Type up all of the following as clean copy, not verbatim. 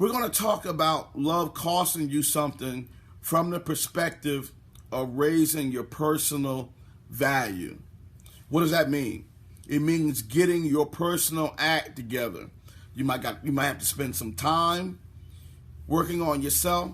We're going to talk about love costing you something from the perspective of raising your personal value. What does that mean? It means getting your personal act together. You might have to spend some time working on yourself,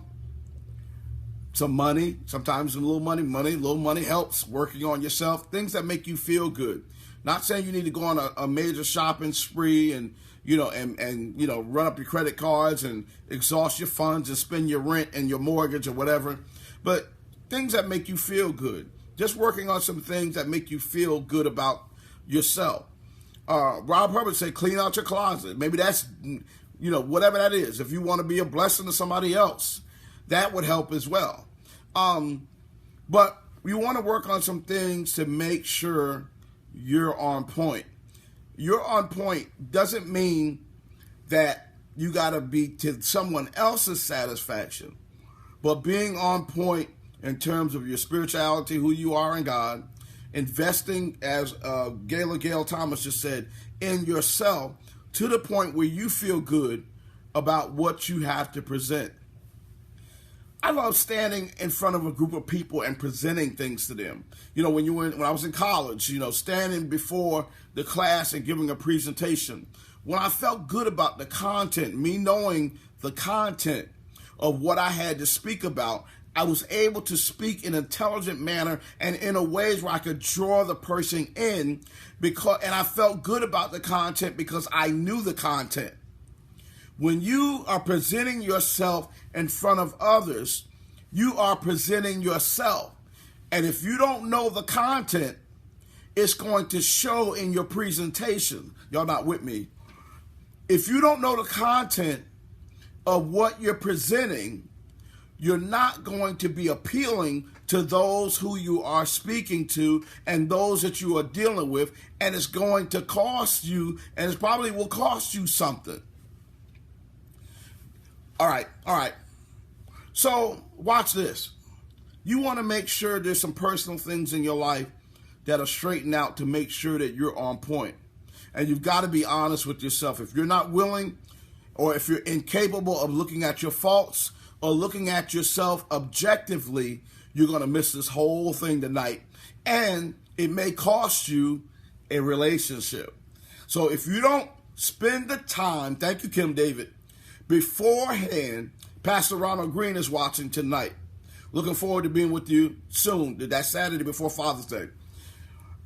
some money, sometimes a little money helps, working on yourself, things that make you feel good. Not saying you need to go on a major shopping spree and run up your credit cards and exhaust your funds and spend your rent and your mortgage or whatever, but things that make you feel good. Just working on some things that make you feel good about yourself. Rob Herbert said, clean out your closet. Maybe that's, whatever that is. If you want to be a blessing to somebody else, that would help as well. But we want to work on some things to make sure you're on point. You're on point doesn't mean that you got to be to someone else's satisfaction, but being on point in terms of your spirituality, who you are in God, investing, as Gail Thomas just said, in yourself to the point where you feel good about what you have to present. I love standing in front of a group of people and presenting things to them. When I was in college, standing before the class and giving a presentation. When I felt good about the content, me knowing the content of what I had to speak about, I was able to speak in an intelligent manner and in a ways where I could draw the person in and I felt good about the content because I knew the content. When you are presenting yourself in front of others, you are presenting yourself. And if you don't know the content, it's going to show in your presentation. Y'all not with me? If you don't know the content of what you're presenting, you're not going to be appealing to those who you are speaking to and those that you are dealing with, and it's going to cost you, and it probably will cost you something. All right. So watch this. You want to make sure there's some personal things in your life that are straightened out to make sure that you're on point. And you've got to be honest with yourself. If you're not willing, or if you're incapable of looking at your faults or looking at yourself objectively, you're going to miss this whole thing tonight. And it may cost you a relationship. So if you don't spend the time, thank you, Kim David, beforehand, Pastor Ronald Green is watching tonight. Looking forward to being with you soon, that Saturday before Father's Day.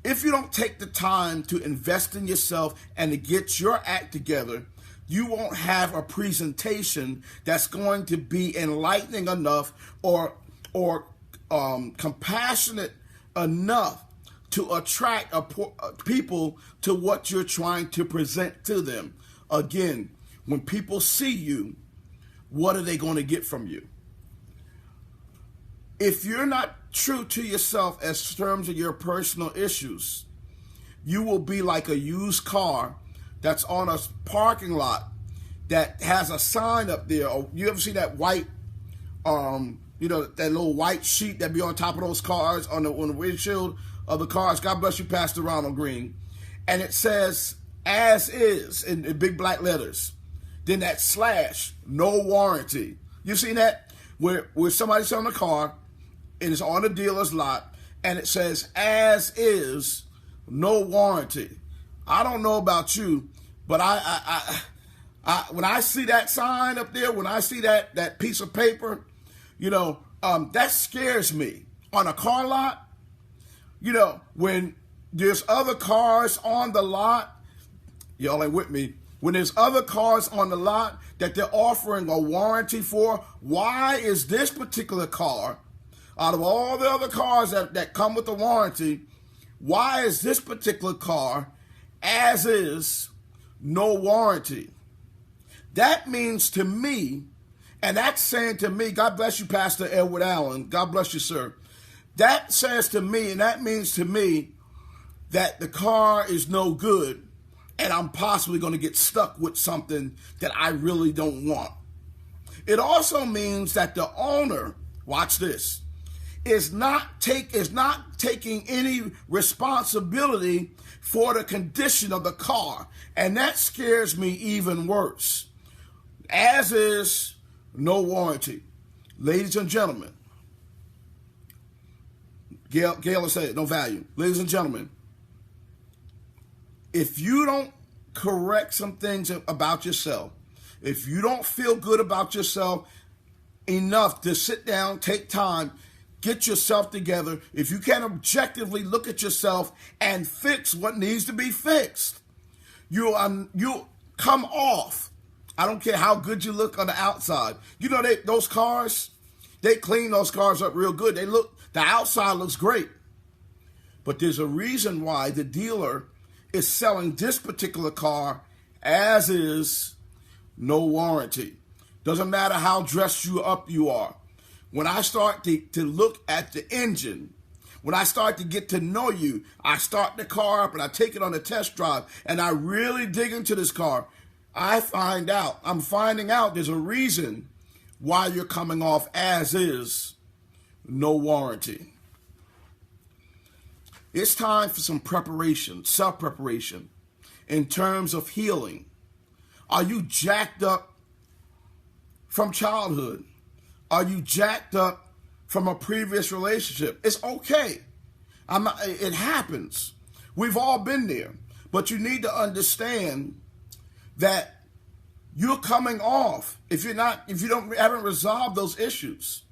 If you don't take the time to invest in yourself and to get your act together, you won't have a presentation that's going to be enlightening enough or compassionate enough to attract people to what you're trying to present to them. Again, when people see you, what are they going to get from you? If you're not true to yourself as terms of your personal issues, you will be like a used car that's on a parking lot that has a sign up there. Or you ever see that white, that little white sheet that be on top of those cars on the windshield of the cars? God bless you, Pastor Ronald Green. And it says, as is, in big black letters. Then that slash, no warranty. You seen that? Where somebody's selling a car, and it's on the dealer's lot, and it says, as is, no warranty. I don't know about you, but I when I see that sign up there, when I see that piece of paper, that scares me. On a car lot, when there's other cars on the lot, y'all ain't with me. When there's other cars on the lot that they're offering a warranty for, why is this particular car, out of all the other cars that come with the warranty, why is this particular car, as is, no warranty? That means to me, and that's saying to me, God bless you, Pastor Edward Allen, God bless you, sir. That says to me, and that means to me, that the car is no good, and I'm possibly going to get stuck with something that I really don't want. It also means that the owner, watch this, is not taking any responsibility for the condition of the car. And that scares me even worse. As is, no warranty. Ladies and gentlemen, Gail will say it, no value. Ladies and gentlemen, if you don't correct some things about yourself, if you don't feel good about yourself enough to sit down, take time, get yourself together, if you can't objectively look at yourself and fix what needs to be fixed, you come off. I don't care how good you look on the outside. You know, those cars, they clean those cars up real good. The outside looks great. But there's a reason why the dealer is selling this particular car as is, no warranty. Doesn't matter how dressed up you are. When I start to look at the engine, when I start to get to know you, I start the car up and I take it on a test drive and I really dig into this car, I'm finding out there's a reason why you're coming off as is, no warranty. It's time for some preparation, self-preparation, in terms of healing. Are you jacked up from childhood? Are you jacked up from a previous relationship? It's okay. It happens. We've all been there. But you need to understand that you're coming off. If you haven't resolved those issues,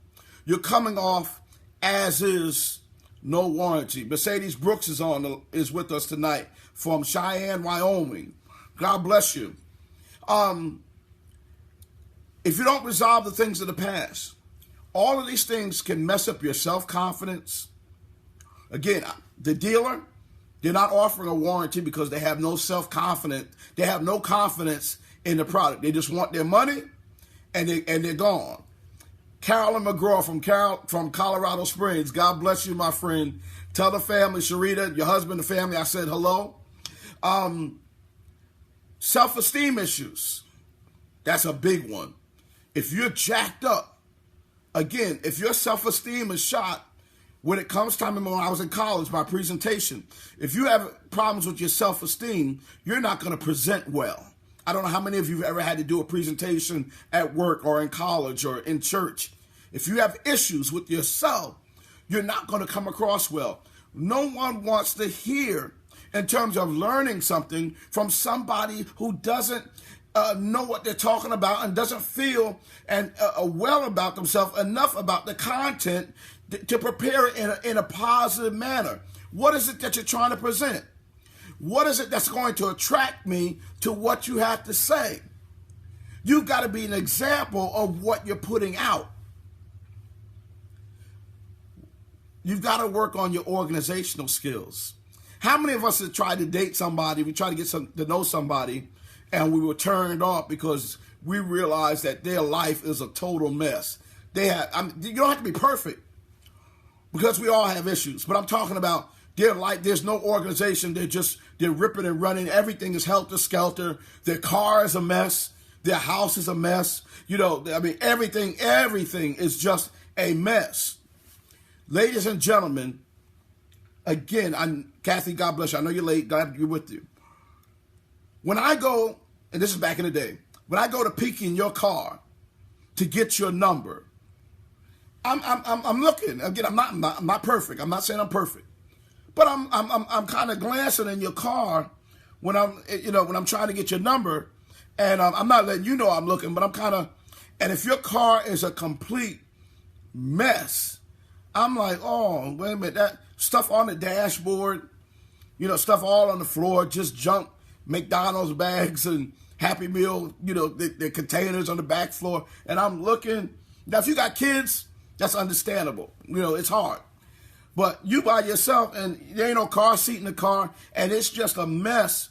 you're coming off as is, no warranty. Mercedes Brooks is with us tonight from Cheyenne, Wyoming. God bless you. If you don't resolve the things of the past, all of these things can mess up your self-confidence. Again, the dealer, they're not offering a warranty because they have no self-confidence. They have no confidence in the product. They just want their money and they're gone. Carolyn McGraw from Colorado Springs. God bless you, my friend. Tell the family, Sharita, your husband, the family, I said hello. Self-esteem issues. That's a big one. If you're jacked up, again, if your self-esteem is shot, when it comes time, when I was in college, my presentation, if you have problems with your self-esteem, you're not going to present well. I don't know how many of you have ever had to do a presentation at work or in college or in church. If you have issues with yourself, you're not going to come across well. No one wants to hear, in terms of learning something, from somebody who doesn't know what they're talking about and doesn't feel well about themselves, enough about the content to prepare it in a positive manner. What is it that you're trying to present? What is it that's going to attract me to what you have to say? You've got to be an example of what you're putting out. You've got to work on your organizational skills. How many of us have tried to date somebody, we tried to get to know somebody, and we were turned off because we realized that their life is a total mess? You don't have to be perfect because we all have issues, but I'm talking about there's no organization. They're ripping and running. Everything is helter-skelter. Their car is a mess. Their house is a mess. Everything is just a mess. Ladies and gentlemen, again, Kathy, God bless you. I know you're late. God be with you. When I go, and this is back in the day, when I go to peek in your car to get your number, I'm looking. Again, I'm not perfect. I'm not saying I'm perfect. But I'm kind of glancing in your car when I'm trying to get your number, and I'm not letting you know I'm looking, but I'm kind of, and if your car is a complete mess, I'm like, oh, wait a minute, that stuff on the dashboard, stuff all on the floor, just junk, McDonald's bags and Happy Meal, the containers on the back floor, and I'm looking. Now, if you got kids, that's understandable. It's hard. But you by yourself, and there ain't no car seat in the car, and it's just a mess.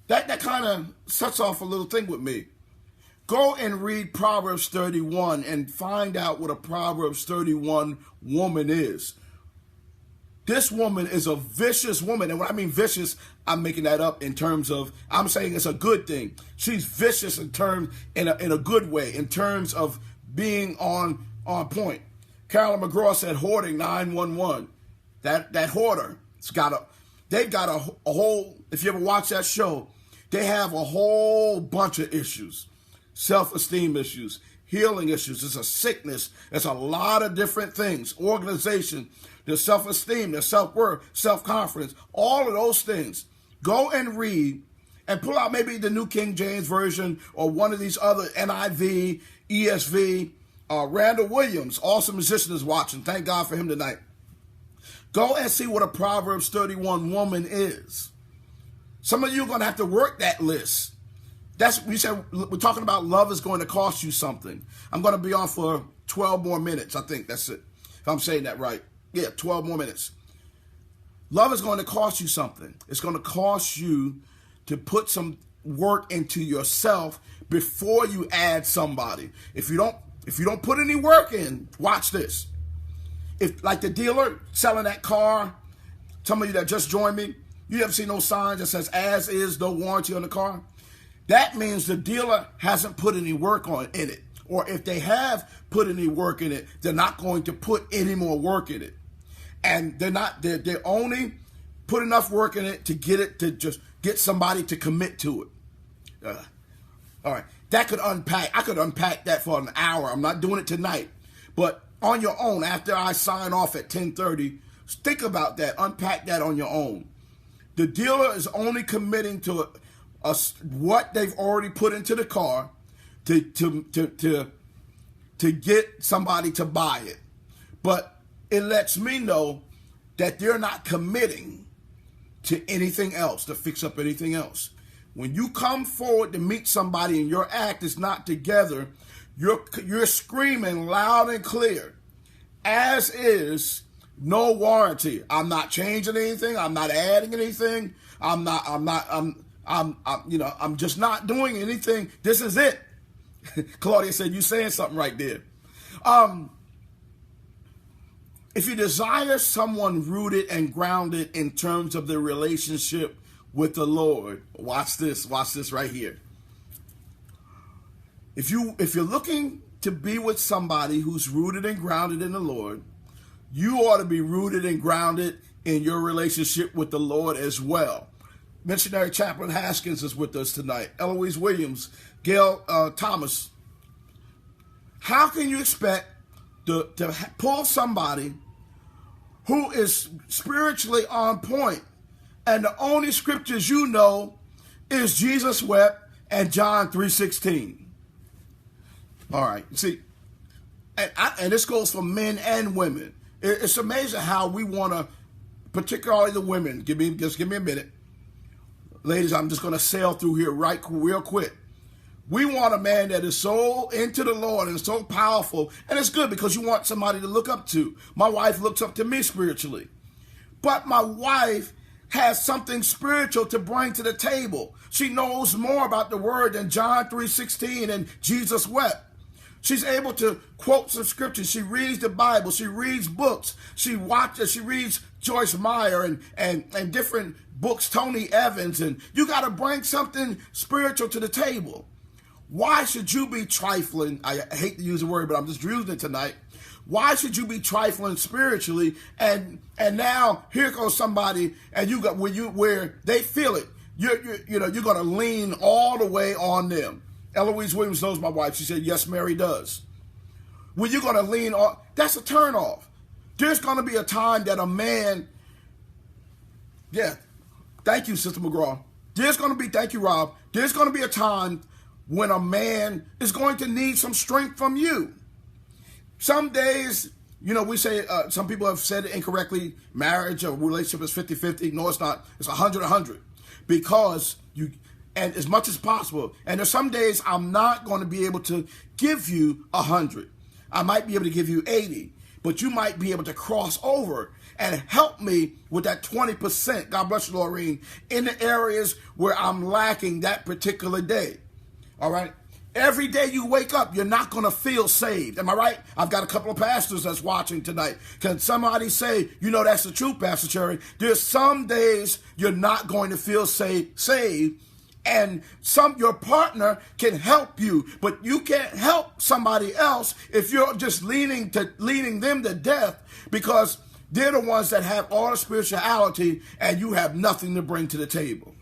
That kind of sets off a little thing with me. Go and read Proverbs 31 and find out what a Proverbs 31 woman is. This woman is a vicious woman. And when I mean vicious, I'm making that up in terms of, I'm saying it's a good thing. She's vicious in a good way, in terms of being on point. Carolyn McGraw said hoarding 911. That hoarder, they've got a whole, if you ever watch that show, they have a whole bunch of issues. self-esteem issues, healing issues. It's a sickness. It's a lot of different things. Organization, their self-esteem, their self-worth, self-confidence, all of those things. Go and read and pull out maybe the New King James Version or one of these other NIV, ESV. Randall Williams, awesome musician, is watching. Thank God for him tonight. Go and see what a Proverbs 31 woman is. Some of you are going to have to work that list. We're talking about love is going to cost you something. I'm going to be on for 12 more minutes. I think that's it. If I'm saying that right. Yeah, 12 more minutes. Love is going to cost you something. It's going to cost you to put some work into yourself before you add somebody. If you don't put any work in, watch this. If, like the dealer selling that car, some of you that just joined me, you ever seen those signs that says, as is, no warranty on the car? That means the dealer hasn't put any work in it. Or if they have put any work in it, they're not going to put any more work in it. And they only put enough work in it to just get somebody to commit to it. All right. I could unpack that for an hour. I'm not doing it tonight. But on your own, after I sign off at 10:30, think about that. Unpack that on your own. The dealer is only committing to what they've already put into the car to get somebody to buy it. But it lets me know that they're not committing to anything else, to fix up anything else. When you come forward to meet somebody and your act is not together, you're screaming loud and clear, as is, no warranty. I'm not changing anything. I'm not adding anything. I'm just not doing anything. This is it. Claudia said, you saying something right there. If you desire someone rooted and grounded in terms of their relationship with the Lord, watch this right here. If you're looking to be with somebody who's rooted and grounded in the Lord, you ought to be rooted and grounded in your relationship with the Lord as well. Missionary Chaplain Haskins is with us tonight. Eloise Williams, Gail Thomas. How can you expect to pull somebody who is spiritually on point and the only scriptures you know is Jesus wept and John 3:16? All right, see, and this goes for men and women. It's amazing how we want to, particularly the women. Just give me a minute. Ladies, I'm just going to sail through here real quick. We want a man that is so into the Lord and so powerful. And it's good because you want somebody to look up to. My wife looks up to me spiritually. But my wife has something spiritual to bring to the table. She knows more about the word than John 3:16 and Jesus wept. She's able to quote some scriptures. She reads the Bible. She reads books. She reads Joyce Meyer and different books, Tony Evans. And you got to bring something spiritual to the table. Why should you be trifling? I hate to use the word, but I'm just using it tonight. Why should you be trifling spiritually? And now here goes somebody, and you got where they feel it. You're going to lean all the way on them. Eloise Williams knows my wife. She said, yes, Mary does. When you're going to lean on, that's a turnoff. There's going to be a time that a man, thank you, Sister McGraw. Thank you, Rob. There's going to be a time when a man is going to need some strength from you. Some days, we say, some people have said it incorrectly, marriage or relationship is 50-50. No, it's not. It's 100-100. Because and as much as possible. And there's some days I'm not going to be able to give you 100. I might be able to give you 80, but you might be able to cross over and help me with that 20%. God bless you, Laureen, in the areas where I'm lacking that particular day. All right. Every day you wake up, you're not going to feel saved. Am I right? I've got a couple of pastors that's watching tonight. Can somebody say, that's the truth, Pastor Cherry? There's some days you're not going to feel saved. And your partner can help you, but you can't help somebody else if you're just leading them to death, because they're the ones that have all the spirituality and you have nothing to bring to the table.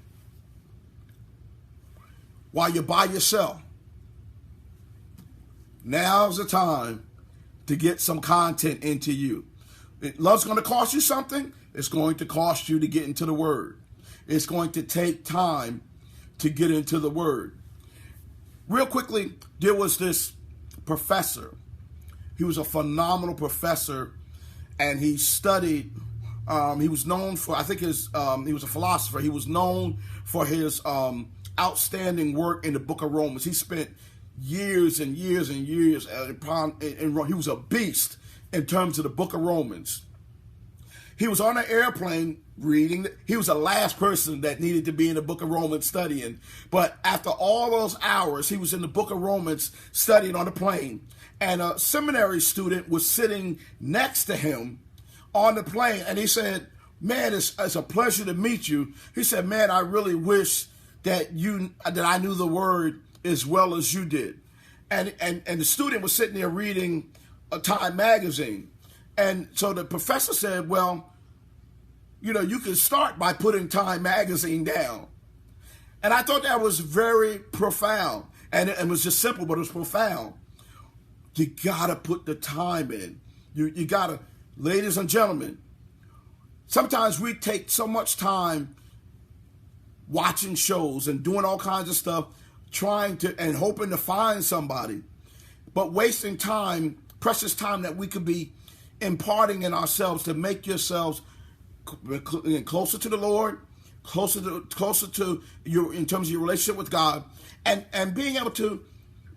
While you're by yourself, Now's the time to get some content into you. Love's going to cost you something. It's going to cost you to get into the Word. It's going to take time to get into the Word. Real quickly, there was this professor. He was a phenomenal professor, and he studied. He was known for, I think he was a philosopher. He was known for his outstanding work in the book of Romans. He spent years and years and years in Rome. He was a beast in terms of the book of Romans. He was on an airplane reading. He was the last person that needed to be in the book of Romans studying. But after all those hours, he was in the book of Romans studying on the plane. And a seminary student was sitting next to him on the plane. And he said, man, it's a pleasure to meet you. He said, man, I really wish that I knew the Word as well as you did. And the student was sitting there reading a Time magazine. And so the professor said, well, you can start by putting Time magazine down. And I thought that was very profound. And it was just simple, but it was profound. You got to put the time in. You got to, ladies and gentlemen, sometimes we take so much time watching shows and doing all kinds of stuff, trying to and hoping to find somebody, but wasting time, precious time that we could be imparting in ourselves to make yourselves closer to the Lord, closer to your, in terms of your relationship with God, and being able to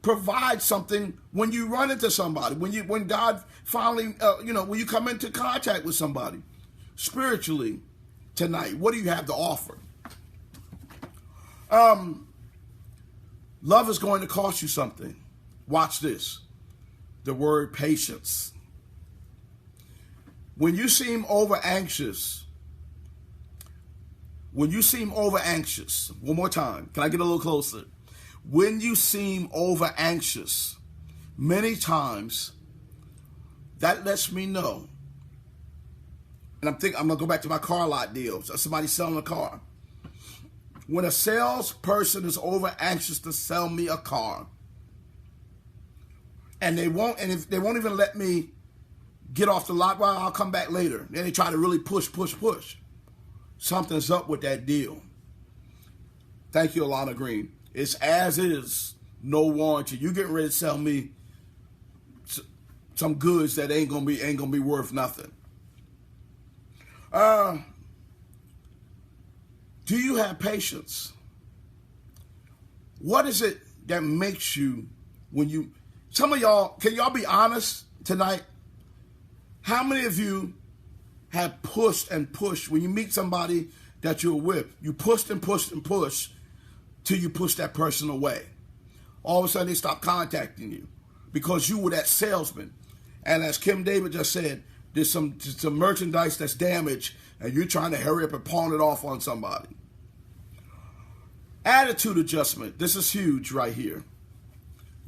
provide something when you run into somebody, when God finally, when you come into contact with somebody spiritually tonight. What do you have to offer? Love is going to cost you something. Watch this. The word patience. When you seem over anxious, one more time. Can I get a little closer? When you seem over anxious, many times, that lets me know. And I'm going to go back to my car lot deals. Somebody selling a car. When a salesperson is over anxious to sell me a car, and if they won't even let me get off the lot, well, I'll come back later. Then they try to really push. Something's up with that deal. Thank you, Alana Green. It's as is, no warranty. You getting ready to sell me some goods that ain't gonna be worth nothing. Do you have patience? What is it that makes you, some of y'all, can y'all be honest tonight? How many of you have pushed and pushed when you meet somebody that you're with? You pushed and pushed and pushed till you push that person away. All of a sudden they stop contacting you because you were that salesman. And as Kim David just said, there's some merchandise that's damaged and you're trying to hurry up and pawn it off on somebody. Attitude adjustment. This is huge right here.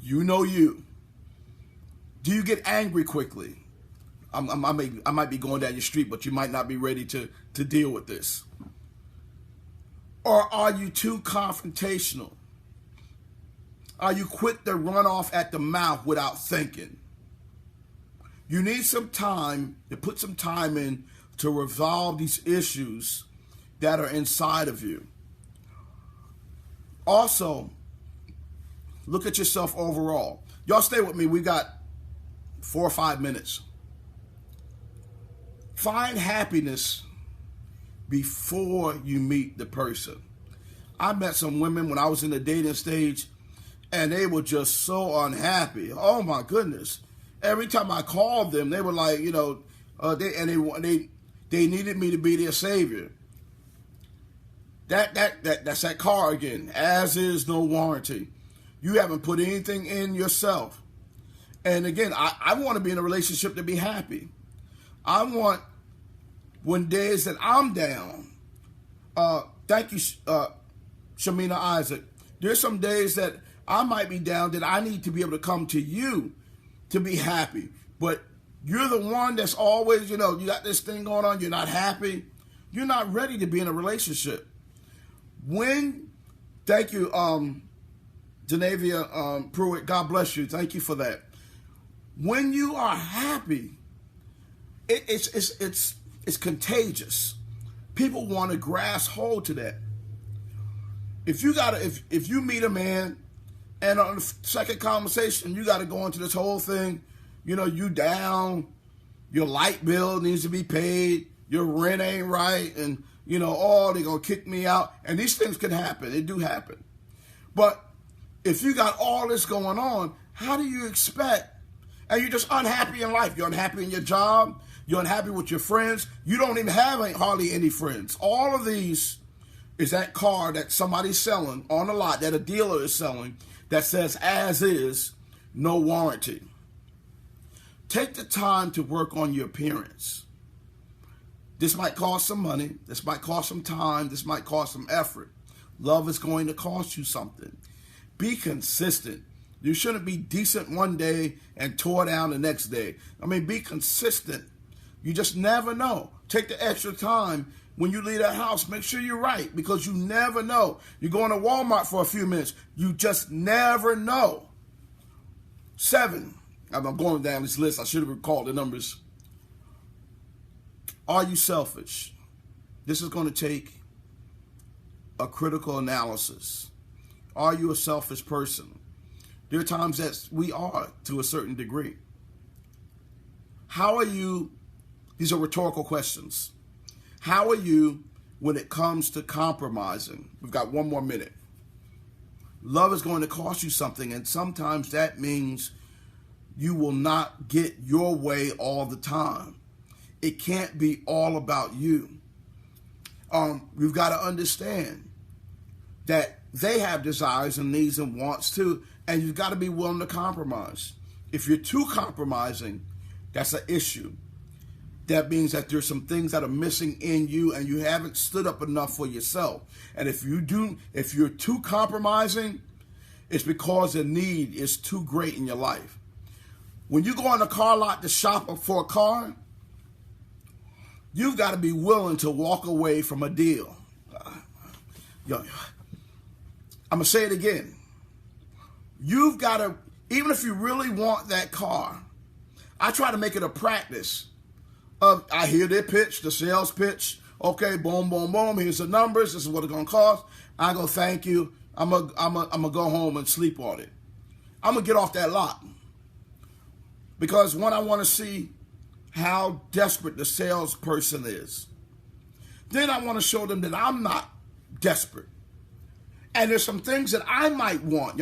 You know you. Do you get angry quickly? I might be going down your street, but you might not be ready to deal with this. Or are you too confrontational? Are you quick to run off at the mouth without thinking? You need some time to put some time in to resolve these issues that are inside of you. Also, look at yourself overall. Y'all stay with me. We got 4 or 5 minutes. Find happiness before you meet the person. I met some women when I was in the dating stage, and they were just so unhappy. Oh my goodness! Every time I called them, they were like, they needed me to be their savior. That's that car again. As is, no warranty. You haven't put anything in yourself. And again, I want to be in a relationship to be happy. I want, when days that I'm down, thank you, Shamina Isaac. There's some days that I might be down that I need to be able to come to you to be happy. But you're the one that's always, you got this thing going on, you're not happy. You're not ready to be in a relationship. Thank you, Genevia Pruitt, God bless you. Thank you for that. When you are happy, it's contagious. People want to grasp hold to that. If you meet a man and on the second conversation you got to go into this whole thing, you down, your light bill needs to be paid, your rent ain't right, and they're gonna kick me out, and these things can happen. They do happen. But if you got all this going on, how do you expect? And you're just unhappy in life. You're unhappy in your job. You're unhappy with your friends. You don't even have hardly any friends. All of these is that car that somebody's selling on the lot, that a dealer is selling, that says as is, no warranty. Take the time to work on your appearance. This might cost some money. This might cost some time. This might cost some effort. Love is going to cost you something. Be consistent. You shouldn't be decent one day and tore down the next day. Be consistent. You just never know. Take the extra time when you leave that house. Make sure you're right, because you never know. You're going to Walmart for a few minutes. You just never know. 7. I'm going down this list. I should have recalled the numbers. Are you selfish? This is going to take a critical analysis. Are you a selfish person? There are times that we are, to a certain degree. How are you? These are rhetorical questions. How are you when it comes to compromising? We've got 1 more minute. Love is going to cost you something, and sometimes that means you will not get your way all the time. It can't be all about you. We've got to understand that they have desires and needs and wants too, and you've got to be willing to compromise. If you're too compromising, that's an issue. That means that there's some things that are missing in you and you haven't stood up enough for yourself. And if you're too compromising, it's because the need is too great in your life. When you go in a car lot to shop for a car, you've got to be willing to walk away from a deal. I'm going to say it again. You've got to, even if you really want that car, I try to make it a practice of, I hear their pitch, the sales pitch. Okay, boom, boom, boom. Here's the numbers. This is what it's going to cost. I go, thank you. I'm going to go home and sleep on it. I'm going to get off that lot. Because one, I want to see how desperate the salesperson is. Then I want to show them that I'm not desperate. And there's some things that I might want.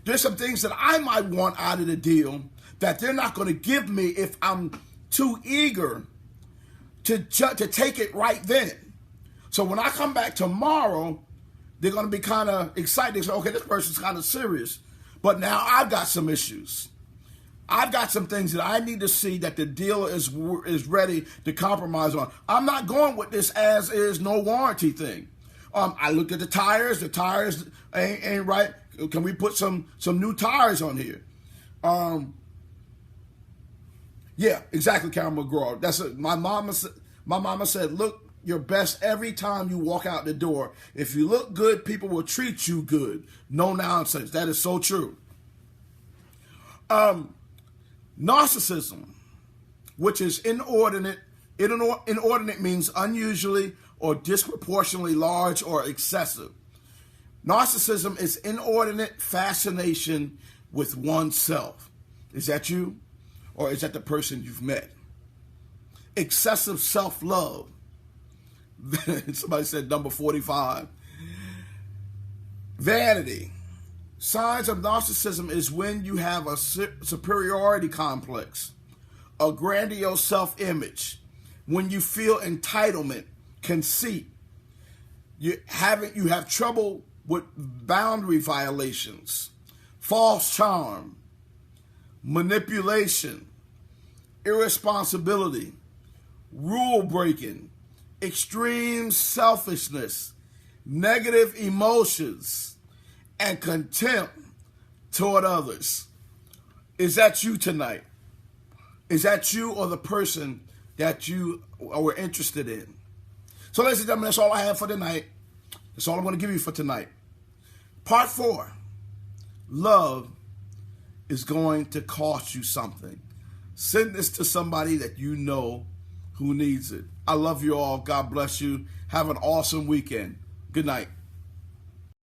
There's some things that I might want out of the deal that they're not going to give me if I'm too eager to take it right then. So when I come back tomorrow, they're going to be kind of excited. They say, okay, this person's kind of serious. But now I've got some issues. I've got some things that I need to see that the dealer is ready to compromise on. I'm not going with this as is, no warranty thing. I looked at the tires. The tires ain't right. Can we put some new tires on here? Yeah, exactly, Karen McGraw. That's it. My mama said, look your best every time you walk out the door. If you look good, people will treat you good. No nonsense. That is so true. Narcissism, which is inordinate. Inordinate means unusually or disproportionately large or excessive. Narcissism is inordinate fascination with oneself. Is that you? Or is that the person you've met? Excessive self-love. Somebody said number 45. Vanity. Signs of narcissism is when you have a superiority complex, a grandiose self-image, when you feel entitlement, conceit. You have trouble with boundary violations, false charm, manipulation, irresponsibility, rule breaking, extreme selfishness, negative emotions, and contempt toward others. Is that you tonight? Is that you or the person that you were interested in? So ladies and gentlemen, that's all I have for tonight. That's all I'm going to give you for tonight. Part 4, love is going to cost you something. Send this to somebody that you know who needs it. I love you all. God bless you. Have an awesome weekend. Good night.